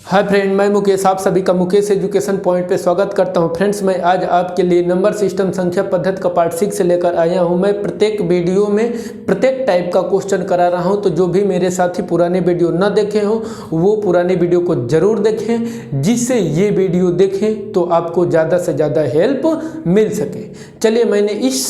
Hi friend, मैं मुकेश आप सभी का मुकेश एजुकेशन पॉइंट पे स्वागत करता हूं। फ्रेंड्स, मैं आज आपके लिए नंबर सिस्टम संख्या पद्धति का पार्ट 6 से लेकर आया हूं। मैं प्रत्येक वीडियो में प्रत्येक टाइप का क्वेश्चन करा रहा हूं, तो जो भी मेरे साथी पुराने वीडियो न देखे हों वो पुराने वीडियो को ज़रूर देखें, जिससे ये वीडियो देखें तो आपको ज़्यादा से ज़्यादा हेल्प मिल सके। चलिए, मैंने इस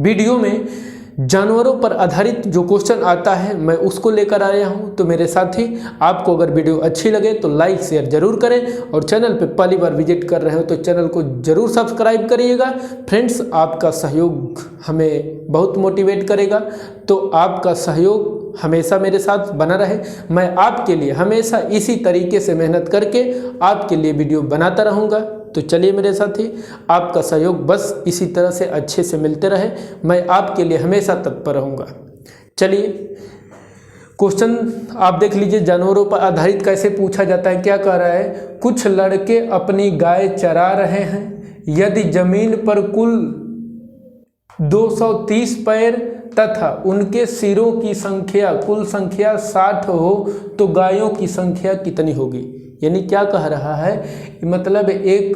वीडियो में जानवरों पर आधारित जो क्वेश्चन आता है मैं उसको लेकर आया हूं। तो मेरे साथी, आपको अगर वीडियो अच्छी लगे तो लाइक शेयर जरूर करें, और चैनल पे पहली बार विजिट कर रहे हो तो चैनल को जरूर सब्सक्राइब करिएगा। फ्रेंड्स, आपका सहयोग हमें बहुत मोटिवेट करेगा, तो आपका सहयोग हमेशा मेरे साथ बना रहे। मैं आपके लिए हमेशा इसी तरीके से मेहनत करके आपके लिए वीडियो बनाता रहूँगा। तो चलिए मेरे साथी, आपका सहयोग बस इसी तरह से अच्छे से मिलते रहे, मैं आपके लिए हमेशा तत्पर रहूँगा। चलिए, क्वेश्चन आप देख लीजिए। जानवरों पर आधारित कैसे पूछा जाता है, क्या कह रहा है? कुछ लड़के अपनी गाय चरा रहे हैं। यदि जमीन पर कुल 230 पैर तथा उनके सिरों की संख्या कुल संख्या 60 हो तो गायों की संख्या कितनी होगी? यानी क्या कह रहा है, मतलब एक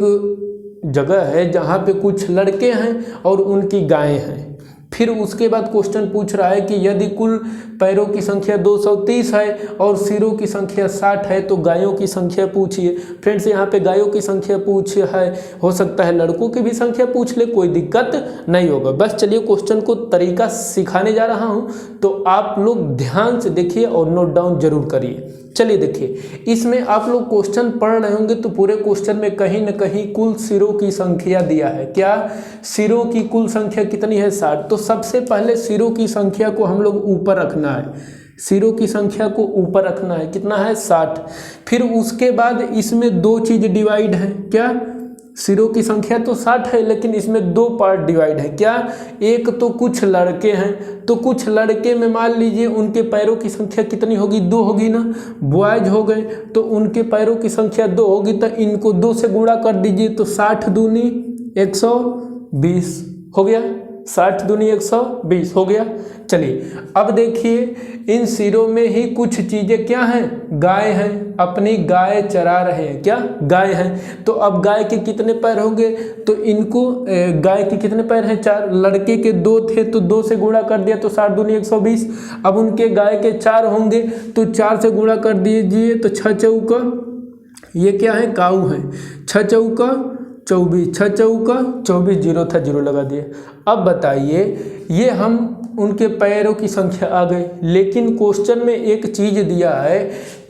जगह है जहाँ पे कुछ लड़के हैं और उनकी गायें हैं। फिर उसके बाद क्वेश्चन पूछ रहा है कि यदि कुल पैरों की संख्या 230 है और सिरों की संख्या 60 है तो गायों की संख्या पूछिए। फ्रेंड्स, यहाँ पे गायों की संख्या पूछ है, हो सकता है लड़कों की भी संख्या पूछ ले, कोई दिक्कत नहीं होगा। बस चलिए, क्वेश्चन को तरीका सिखाने जा रहा हूँ, तो आप लोग ध्यान से देखिए और नोट डाउन जरूर करिए। चलिए देखिए, इसमें आप लोग क्वेश्चन पढ़ रहे होंगे तो पूरे क्वेश्चन में कहीं न कहीं कुल सिरों की संख्या दिया है। क्या? सिरों की कुल संख्या कितनी है? 60। तो सबसे पहले सिरों की संख्या को हम लोग ऊपर रखना है, सिरों की संख्या को ऊपर रखना है। कितना है? 60। फिर उसके बाद इसमें दो चीज डिवाइड है। क्या? सिरों की संख्या तो 60 है, लेकिन इसमें दो पार्ट डिवाइड है। क्या? एक तो कुछ लड़के हैं, तो कुछ लड़के में मान लीजिए उनके पैरों की संख्या कितनी होगी? 2 होगी ना। बॉयज हो गए तो उनके पैरों की संख्या 2 होगी, तो इनको 2 से गुणा कर दीजिए, तो 60 दूनी 120 हो गया। 60 दूनी 120 हो गया। चलिए, अब देखिए, इन सिरों में ही कुछ चीजें क्या हैं? गाय हैं, अपनी गाय चरा रहे हैं। क्या? गाय हैं। तो अब गाय के कितने पैर होंगे? तो इनको गाय के कितने पैर हैं? 4। लड़के के 2 थे तो 2 से गुणा कर दिया, तो 60 दूनी 120। अब उनके गाय के 4 होंगे तो 4 से गुणा कर दीजिए, तो 6 चौका, ये क्या है? काऊ है। 6 चौका 24, 6 चौका 24, 0 था 0 लगा दिए। अब बताइए, ये हम उनके पैरों की संख्या आ गई, लेकिन क्वेश्चन में एक चीज दिया है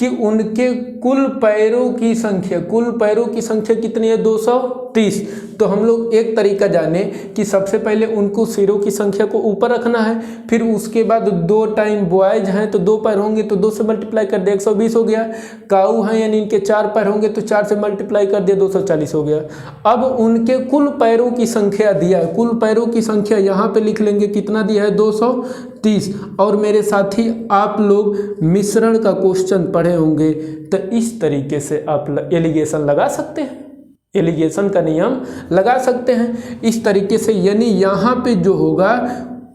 कि उनके कुल पैरों की संख्या कितनी है? 230। तो हम लोग एक तरीका जाने कि सबसे पहले उनको सिरों की संख्या को ऊपर रखना है, फिर उसके बाद 2 टाइम बॉयज हैं तो 2 पैर होंगे तो 2 से मल्टीप्लाई कर दिया, 120 हो गया। काऊ हैं यानी इनके 4 पैर होंगे तो 4 से मल्टीप्लाई कर दिया, 240 हो गया। अब उनके कुल पैरों की संख्या दिया है, कुल पैरों की संख्या यहाँ पे लिख लेंगे, कितना दिया है? 230। और मेरे साथी, आप लोग मिश्रण का क्वेश्चन पढ़े होंगे, तो इस तरीके से आप एलिगेशन लगा सकते हैं, एलिगेशन का नियम लगा सकते हैं इस तरीके से। यानी यहाँ पे जो होगा,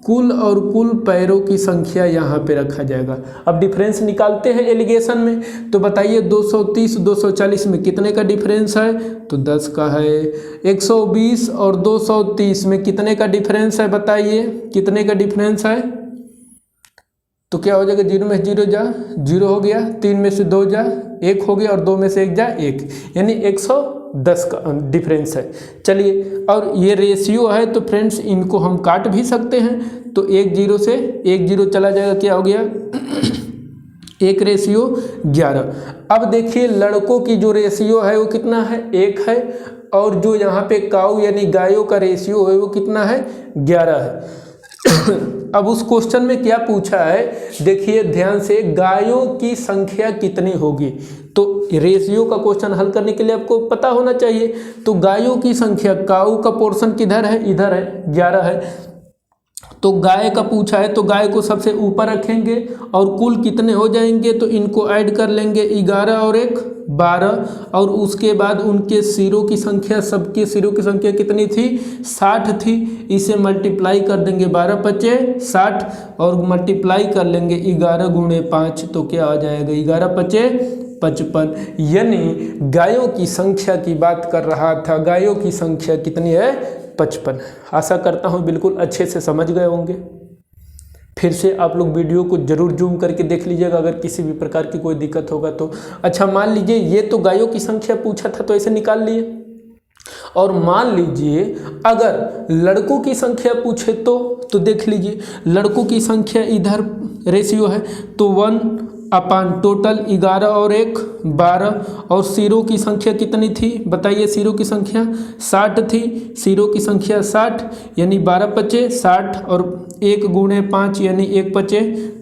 कुल और कुल पैरों की संख्या यहाँ पे रखा जाएगा। अब डिफरेंस निकालते हैं एलिगेशन में, तो बताइए 230 240 में कितने का डिफरेंस है? तो 10 का है। 120 और 230 में कितने का डिफरेंस है? बताइए कितने का डिफरेंस है? तो क्या हो जाएगा? 0 में से 0 जा 0 हो गया, 3 में से 2 जा 1 हो गया, और 2 में से 1 जा 1, यानी 110 का डिफरेंस है। चलिए, और ये रेशियो है तो फ्रेंड्स इनको हम काट भी सकते हैं, तो 1 0 से 1 0 चला जाएगा, क्या हो गया? 1 रेशियो 11। अब देखिए, लड़कों की जो रेशियो है वो कितना है? 1 है, और जो यहाँ पे काऊ यानी गायों का रेशियो है वो कितना है? 11 है। अब उस क्वेश्चन में क्या पूछा है, देखिए ध्यान से, गायों की संख्या कितनी होगी? तो रेशियो का क्वेश्चन हल करने के लिए आपको पता होना चाहिए। तो गायों की संख्या, काऊ का पोर्शन किधर है? इधर है, 11 है। तो गाय का पूछा है तो गाय को सबसे ऊपर रखेंगे, और कुल कितने हो जाएंगे? तो इनको ऐड कर लेंगे, 11 और 1 12, और उसके बाद उनके सिरों की संख्या, सबके सिरों की संख्या कितनी थी? 60 थी। इसे मल्टीप्लाई कर देंगे, 12 पचे 60, और मल्टीप्लाई कर लेंगे 11 गुणे 5, तो क्या आ जाएगा? 11 पचे 55, यानी गायों की संख्या की बात कर रहा था। गायों की संख्या कितनी है? 55। आशा करता हूँ बिल्कुल अच्छे से समझ गए होंगे। फिर से आप लोग वीडियो को जरूर जूम करके देख लीजिएगा अगर किसी भी प्रकार की कोई दिक्कत होगा तो। अच्छा, मान लीजिए ये तो गायों की संख्या पूछा था तो ऐसे निकाल लिए, और मान लीजिए अगर लड़कों की संख्या पूछे तो देख लीजिए लड़कों की संख्या इधर रेशियो है तो 1 टोटल 11 और 1 12, और सिरों की संख्या कितनी थी बताइए? सिरों की संख्या 60 थी, सिरों की संख्या 60 यानी 12 पचे 60 और 1 गुणे 5 यानी 1 पचे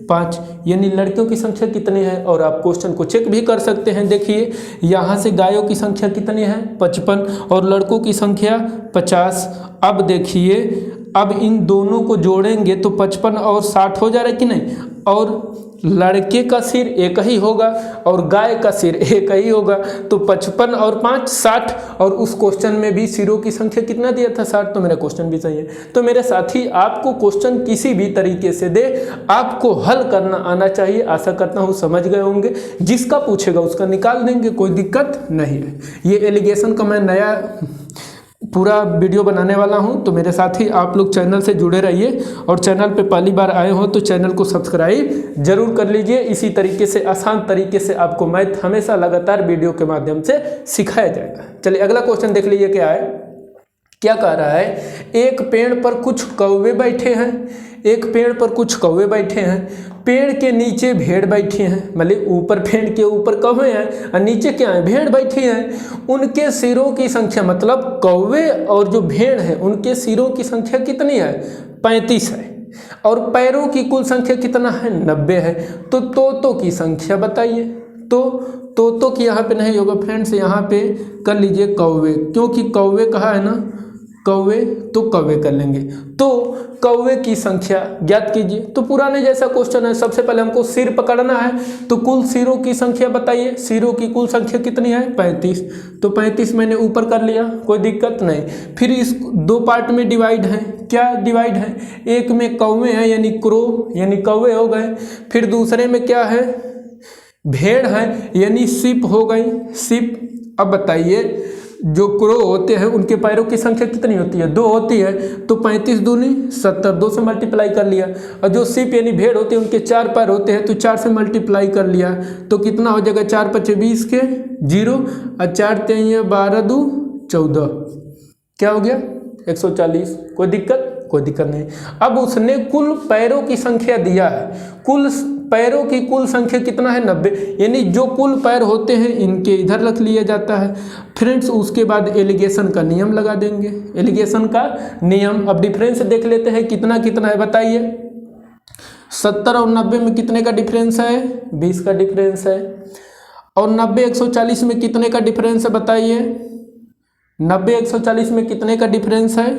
5, यानी लड़कियों की संख्या कितनी है? और आप क्वेश्चन को चेक भी कर सकते हैं। देखिए यहाँ से गायों की संख्या कितनी है? 55 और लड़कों की संख्या 50। अब देखिए अब इन दोनों को जोड़ेंगे तो 55 और 60 हो जा रहा है कि नहीं? और लड़के का सिर एक ही होगा और गाय का सिर एक ही होगा, तो 55 और 5 60, और उस क्वेश्चन में भी सिरों की संख्या कितना दिया था? 60। तो मेरा क्वेश्चन भी सही है। तो मेरे साथी आपको क्वेश्चन किसी भी तरीके से दे, आपको हल करना आना चाहिए। आशा करता हूँ समझ गए होंगे। जिसका पूछेगा उसका निकाल देंगे, कोई दिक्कत नहीं है। ये एलिगेशन का मैं नया पूरा वीडियो बनाने वाला हूं, तो मेरे साथ ही आप लोग चैनल से जुड़े रहिए, और चैनल पे पहली बार आए हो तो चैनल को सब्सक्राइब जरूर कर लीजिए। इसी तरीके से आसान तरीके से आपको मैथ हमेशा लगातार वीडियो के माध्यम से सिखाया जाएगा। चलिए अगला क्वेश्चन देख लीजिए क्या है। क्या कह रहा है? एक पेड़ पर कुछ कौवे बैठे हैं, एक पेड़ पर कुछ कौवे बैठे हैं, पेड़ के नीचे भेड़ बैठी हैं। मतलब ऊपर पेड़ के ऊपर कौवे हैं और नीचे क्या है? भेड़ बैठी हैं। उनके सिरों की संख्या, मतलब कौवे और जो भेड़ है उनके सिरों की संख्या कितनी है? 35 है। और पैरों की कुल संख्या कितना है? 90 है। तो तोतों की संख्या बताइए। तो तोतों की यहाँ पे नहीं होगा फ्रेंड्स, यहाँ पे कर लीजिए कौवे, क्योंकि कौवे कहा है ना, कौवे, तो कौवे कर लेंगे। तो कौवे की संख्या ज्ञात कीजिए। तो पुराने जैसा क्वेश्चन है, सबसे पहले हमको सिर पकड़ना है, तो कुल सिरों की संख्या बताइए। सिरों की कुल संख्या कितनी है? 35। तो 35 मैंने ऊपर कर लिया, कोई दिक्कत नहीं। फिर इस 2 पार्ट में डिवाइड है। क्या डिवाइड है? एक में कौवे हैं यानी क्रो यानी कौवे हो गए, फिर दूसरे में क्या है? भेड़ है यानी सिप हो गई, सिप। अब बताइए जो क्रो होते हैं उनके पैरों की संख्या कितनी होती है? 2 होती है। तो 35 दूनी 70, 2 से मल्टीप्लाई कर लिया। और जो सिप यानी भेड़ होते हैं उनके 4 पैर होते हैं, तो 4 से मल्टीप्लाई कर लिया। तो कितना हो जाएगा? 4 पचे 20 के 0 और 4 तेईं 12 2 14, क्या हो गया? 140। कोई दिक्कत? कोई दिक्कत नहीं। अब उसने कुल पैरों की संख्या दिया है। कुल पैरों की कुल संख्या कितना है? 90, यानी जो कुल पैर होते हैं इनके इधर रख लिया जाता है। फ्रेंड्स उसके बाद एलिगेशन का नियम लगा देंगे। एलिगेशन का नियम, अब डिफरेंस देख लेते हैं कितना कितना है बताइए। 70 और 90 में कितने का डिफरेंस है? 20 का डिफरेंस है। और 90 140 में कितने का डिफरेंस है बताइए? 90 140 में कितने का डिफरेंस है?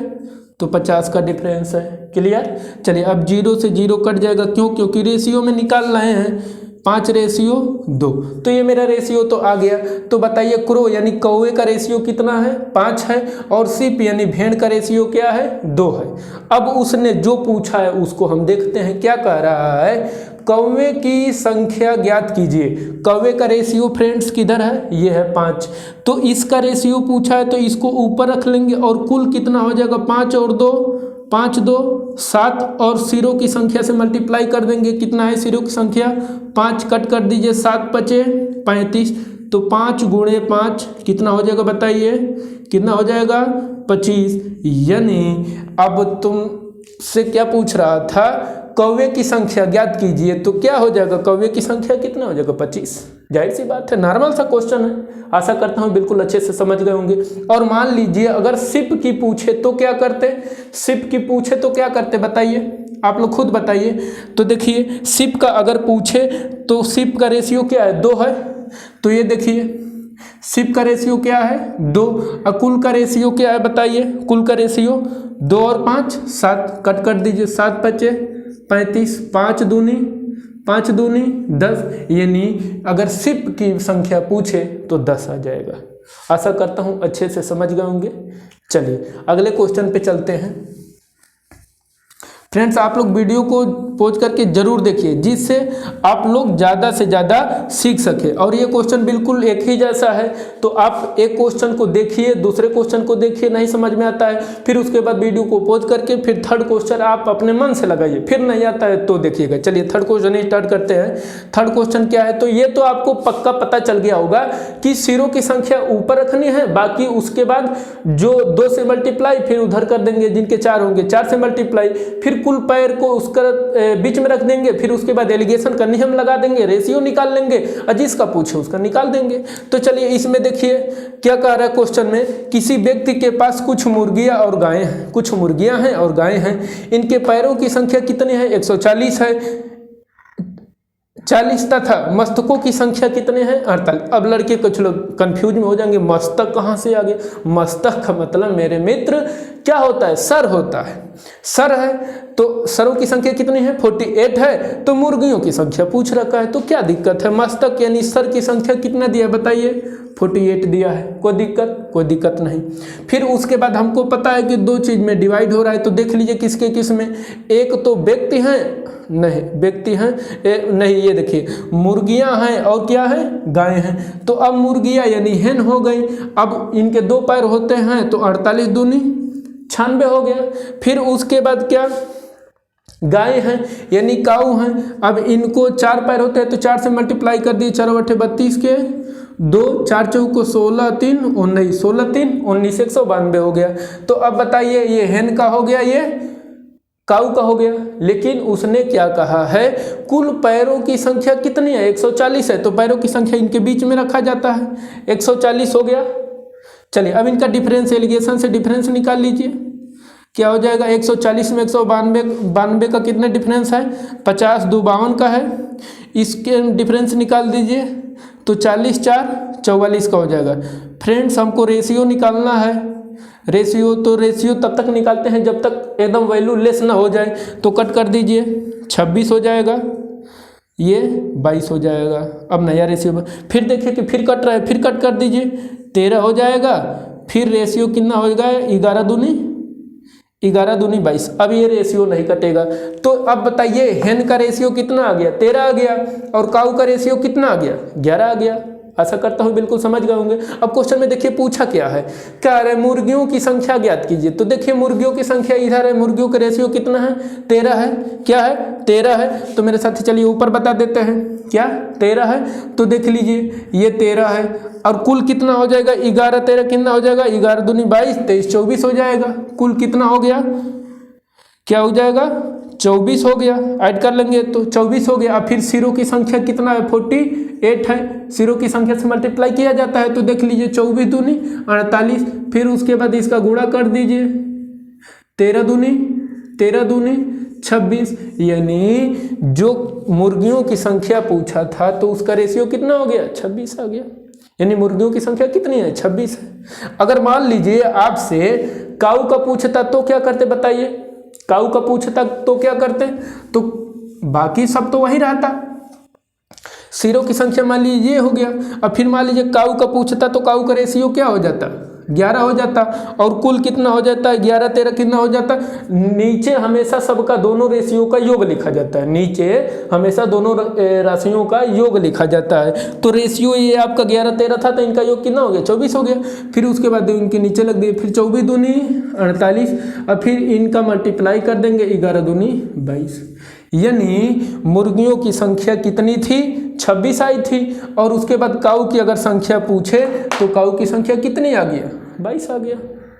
तो 50 का डिफरेंस है। क्लियर? चलिए अब 0 से 0 कट जाएगा, क्यों? क्योंकि रेशियो में निकाल रहे हैं, 5:2। तो ये मेरा रेशियो तो आ गया। तो बताइए क्रो यानी कौवे का रेशियो कितना है? 5 है, और सिप यानी भेड़ का रेशियो क्या है? 2 है। अब उसने जो पूछा है उसको हम देखते हैं। क्या कह रहा है? कौवे की संख्या ज्ञात कीजिए। कौवे का रेशियो फ्रेंड्स किधर है? ये है 5। तो इसका रेशियो पूछा है तो इसको ऊपर रख लेंगे, और कुल कितना हो जाएगा? 5 और 2 5 2 7, और सिरों की संख्या से मल्टीप्लाई कर देंगे। कितना है सिरों की संख्या? 5 कट कर दीजिए, 7 पचे 35। तो 5 गुणे 5 कितना हो जाएगा बताइए? कितना हो जाएगा? 25। यानी अब तुमसे क्या पूछ रहा था? कौवे की संख्या ज्ञात कीजिए। तो क्या हो जाएगा? कौवे की संख्या कितना हो जाएगा? 25। जाहिर सी बात है, नॉर्मल सा क्वेश्चन है। आशा करता हूँ बिल्कुल अच्छे से समझ गए होंगे। और मान लीजिए अगर सिप की पूछे तो क्या करते? सिप की पूछे तो क्या करते बताइए? आप लोग खुद बताइए। तो देखिए सिप का अगर पूछे तो सिप का रेशियो क्या है? 2 है। तो ये देखिए सिप का रेशियो क्या है? 2। और कुल का रेशियो क्या है बताइए? कुल का रेशियो 2 और 5 7, कट कर दीजिए, 7 पचे 35, 5 दूनी 10, यानी अगर सिप की संख्या पूछे तो 10 आ जाएगा। आशा करता हूँ अच्छे से समझ गए होंगे। चलिए अगले क्वेश्चन पे चलते हैं। फ्रेंड्स आप लोग वीडियो को पॉज करके जरूर देखिए, जिससे आप लोग ज़्यादा से ज़्यादा सीख सके। और ये क्वेश्चन बिल्कुल एक ही जैसा है, तो आप एक क्वेश्चन को देखिए, दूसरे क्वेश्चन को देखिए, नहीं समझ में आता है फिर उसके बाद वीडियो को पॉज करके फिर थर्ड क्वेश्चन आप अपने मन से लगाइए, फिर नहीं आता है तो देखिएगा। चलिए थर्ड क्वेश्चन ही स्टार्ट करते हैं। थर्ड क्वेश्चन क्या है, तो ये तो आपको पक्का पता चल गया होगा कि सिरों की संख्या ऊपर रखनी है, बाकी उसके बाद जो 2 से मल्टीप्लाई फिर उधर कर देंगे, जिनके 4 होंगे 4 से मल्टीप्लाई, फिर कुल पैर को उसका बीच में रख देंगे, फिर उसके बाद एलिगेशन का नियम लगा देंगे, रेशियो निकाल लेंगे और जिसका पूछे उसका निकाल देंगे। तो चलिए इसमें देखिए क्या कह रहा है क्वेश्चन में, किसी व्यक्ति के पास कुछ मुर्गियां और गायें हैं, कुछ मुर्गियां हैं और गायें हैं, इनके पैरों की संख्या कितनी है, 140 है, 40 तथा मस्तकों की संख्या कितने हैं, 48। अब लड़के कुछ लोग कंफ्यूज में हो जाएंगे, मस्तक कहाँ से आ गए। मस्तक का मतलब मेरे मित्र क्या होता है, सर होता है। सर है तो सरों की संख्या कितनी है, 48 है, तो मुर्गियों की संख्या पूछ रखा है, तो क्या दिक्कत है। मस्तक यानी सर की संख्या कितना दिया बताइए, 48 दिया है, कोई दिक्कत नहीं। फिर उसके बाद हमको पता है कि 2 चीज में डिवाइड हो रहा है, तो देख लीजिए किसके किस में, एक तो व्यक्ति हैं, नहीं व्यक्ति हैं नहीं, ये देखिए मुर्गियां हैं और क्या है, गाय हैं। तो अब मुर्गियां यानी हेन हो गई, अब इनके 2 पैर होते हैं तो 48 दूनी 96 हो गया। फिर उसके बाद क्या, गाय हैं यानी काऊ हैं, अब इनको 4 पैर होते हैं तो 4 से मल्टीप्लाई कर दिए, 4 बटे 32 के 2, 4 चौको 16 3 19, 16 3 19, 192 हो गया। तो अब बताइए ये हेन का हो गया, ये काऊ का हो गया। लेकिन उसने क्या कहा है, कुल पैरों की संख्या कितनी है, 140 है, तो पैरों की संख्या इनके बीच में रखा जाता है, 140 हो गया। चलिए अब इनका डिफरेंस, एलिगेशन से डिफरेंस निकाल लीजिए, क्या हो जाएगा, 140 में 192 का कितना डिफरेंस है, 50 2 52 का है, इसके डिफरेंस निकाल दीजिए तो 40 4 44 का हो जाएगा। फ्रेंड्स हमको रेशियो निकालना है, रेशियो तो रेशियो तब तक निकालते हैं जब तक एकदम वैल्यू लेस ना हो जाए, तो कट कर दीजिए, 26 हो जाएगा, ये 22 हो जाएगा। अब नया रेशियो फिर देखिए कि फिर कट रहा है, फिर कट कर दीजिए, 13 हो जाएगा, फिर रेशियो कितना हो जाएगा, 11 दूनी 22। अब ये रेशियो नहीं कटेगा। तो अब बताइए हेन का रेशियो कितना आ गया, 13 आ गया, और काऊ का रेशियो कितना आ गया, 11 आ गया। आशा करता हूँ बिल्कुल समझ गए होंगे। अब क्वेश्चन में देखिए पूछा क्या है, क्या है, मुर्गियों की संख्या ज्ञात कीजिए। तो देखिए मुर्गियों की संख्या इधर है, मुर्गियों का रेशियो कितना है, 13 है, क्या है 13 है। तो मेरे साथी चलिए ऊपर बता देते हैं, क्या 13 है, तो देख लीजिए ये 13 है, और कुल कितना हो जाएगा, 11 13 कितना हो जाएगा, 11 दूनी 22 23 24 हो जाएगा। कुल कितना हो गया, क्या हो जाएगा, 24 हो गया, ऐड कर लेंगे तो 24 हो गया। अब फिर सिरों की संख्या कितना है, 48 है, सिरों की संख्या से मल्टीप्लाई किया जाता है, तो देख लीजिए 24 दूनी 48, फिर उसके बाद इसका गुणा कर दीजिए, 13 दूनी 26, यानी जो मुर्गियों की संख्या पूछा था तो उसका रेशियो कितना हो गया, 26 आ गया। यानी मुर्गियों की संख्या कितनी है, 26 है। अगर मान लीजिए आपसे काऊ का पूछता तो क्या करते बताइए, काऊ का पूछता तो क्या करते, तो बाकी सब तो वही रहता, सिरों की संख्या मान लीजिए हो गया। अब फिर मान लीजिए काऊ का पूछता तो काऊ का रेशियो क्या हो जाता, 11 हो जाता, और कुल कितना हो जाता है, 11 13 कितना हो जाता। नीचे हमेशा सबका दोनों रेशियो का योग लिखा जाता है, नीचे हमेशा दोनों राशियों का योग लिखा जाता है। तो रेशियो ये आपका 11 13 था, तो इनका योग कितना हो गया, 24 हो गया। फिर उसके बाद इनके नीचे लग दिए, फिर 24 दूनी 48, और फिर इनका मल्टीप्लाई कर देंगे, 11 दूनी 22। यानी मुर्गियों की संख्या कितनी थी, 26 आई थी। और उसके बाद काऊ की अगर संख्या पूछे तो काऊ की संख्या कितनी आ गया, 22 आ गया।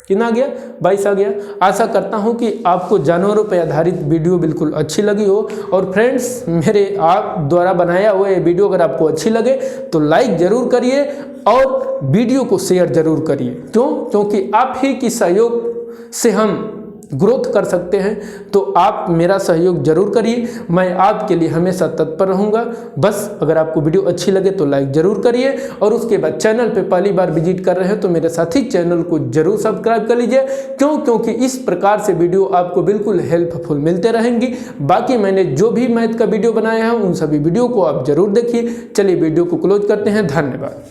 कितना आ गया, 22 आ गया। आशा करता हूं कि आपको जानवरों पर आधारित वीडियो बिल्कुल अच्छी लगी हो। और फ्रेंड्स मेरे आप द्वारा बनाया हुआ ये वीडियो अगर आपको अच्छी लगे तो लाइक ज़रूर करिए और वीडियो को शेयर ज़रूर करिए। क्योंकि आप ही की सहयोग से हम ग्रोथ कर सकते हैं। तो आप मेरा सहयोग जरूर करिए, मैं आपके लिए हमेशा तत्पर रहूँगा। बस अगर आपको वीडियो अच्छी लगे तो लाइक ज़रूर करिए, और उसके बाद चैनल पे पहली बार विजिट कर रहे हैं तो मेरे साथी चैनल को जरूर सब्सक्राइब कर लीजिए। क्योंकि इस प्रकार से वीडियो आपको बिल्कुल हेल्पफुल मिलते रहेंगी। बाकी मैंने जो भी मैथ का वीडियो बनाया है उन सभी वीडियो को आप जरूर देखिए। चलिए वीडियो को क्लोज करते हैं, धन्यवाद।